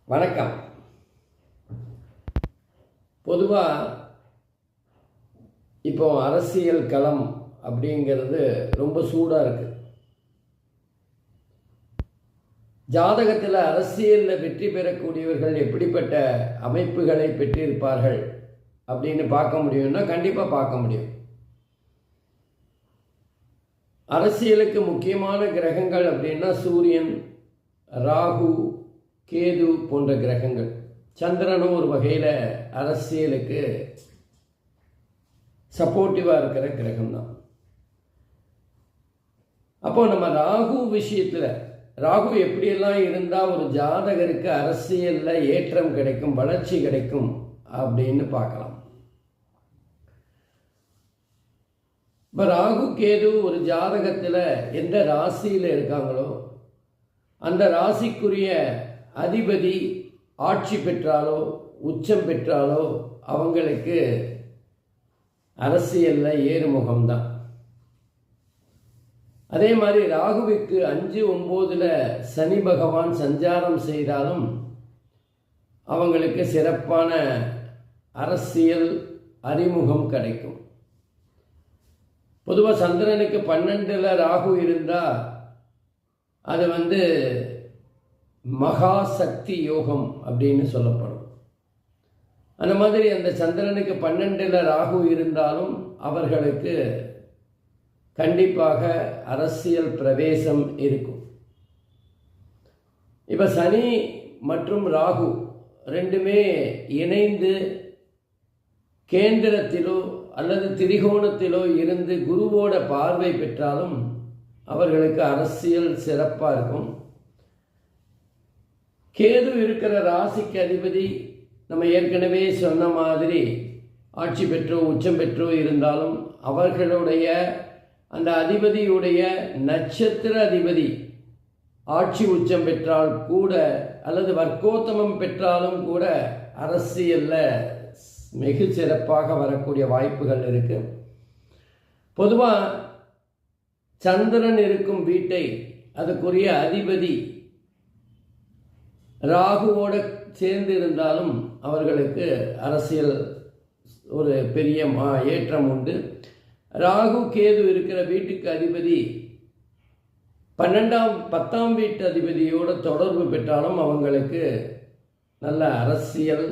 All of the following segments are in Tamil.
வணக்கம். பொதுவாக இப்போ அரசியல் களம் அப்படிங்கிறது ரொம்ப சூடாக இருக்குது. ஜாதகத்தில் அரசியலில் வெற்றி பெறக்கூடியவர்கள் எப்படிப்பட்ட அமைப்புகளை பெற்றிருப்பார்கள் அப்படின்னு பார்க்க முடியும்னா கண்டிப்பாக பார்க்க முடியும். அரசியலுக்கு முக்கியமான கிரகங்கள் அப்படின்னா சூரியன், ராகு, கேது போன்ற கிரகங்கள். சந்திரனும் ஒரு வகையில் அரசியலுக்கு சப்போர்ட்டிவாக இருக்கிற கிரகம் தான். அப்போ நம்ம ராகு விஷயத்தில் ராகு எப்படியெல்லாம் இருந்தால் ஒரு ஜாதகருக்கு அரசியலில் ஏற்றம் கிடைக்கும், வளர்ச்சி கிடைக்கும் அப்படின்னு பார்க்கலாம். இப்போ ராகு கேது ஒரு ஜாதகத்தில் எந்த ராசியில் இருக்காங்களோ அந்த ராசிக்குரிய அதிபதி ஆட்சி பெற்றாலோ உச்சம் பெற்றாலோ அவங்களுக்கு அரசியலில் ஏறுமுகம்தான். அதே மாதிரி ராகுவுக்கு 5-9 சனி பகவான் சஞ்சாரம் செய்தாலும் அவங்களுக்கு சிறப்பான அரசியல் அறிமுகம் கிடைக்கும். பொதுவாக சந்திரனுக்கு 12 ராகு இருந்தால் அது மகா சக்தி யோகம் அப்படின்னு சொல்லப்படும். அந்த மாதிரி அந்த சந்திரனுக்கு 12 ராகு இருந்தாலும் அவர்களுக்கு கண்டிப்பாக அரசியல் பிரவேசம் இருக்கும். இப்போ சனி மற்றும் ராகு ரெண்டுமே இணைந்து கேந்திரத்திலோ அல்லது திரிகோணத்திலோ இருந்து குருவோட பார்வை பெற்றாலும் அவர்களுக்கு அரசியல் சிறப்பாக இருக்கும். கேது இருக்கிற ராசிக்கு அதிபதி நம்ம ஏற்கனவே சொன்ன மாதிரி ஆட்சி பெற்றோ உச்சம் பெற்றோ இருந்தாலும் அவர்களுடைய அந்த அதிபதியுடைய நட்சத்திர அதிபதி ஆட்சி உச்சம் பெற்றால் கூட அல்லது வர்க்கோத்தமம் பெற்றாலும் கூட அரசியலில் மிக சிறப்பாக வரக்கூடிய வாய்ப்புகள் இருக்கு. பொதுவாக சந்திரன் இருக்கும் வீட்டை அதுக்குரிய அதிபதி ராகுவோட சேர்ந்து இருந்தாலும் அவர்களுக்கு அரசியல் ஒரு பெரிய ஏற்றம் உண்டு. ராகு கேது இருக்கிற வீட்டுக்கு அதிபதி 10ஆம் வீட்டு அதிபதியோட தொடர்பு பெற்றாலும் அவங்களுக்கு நல்ல அரசியல்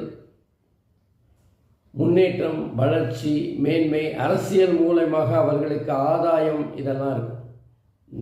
முன்னேற்றம், வளர்ச்சி, மேன்மை, அரசியல் மூலமாக அவர்களுக்கு ஆதாயம் இதெல்லாம் இருக்கும்.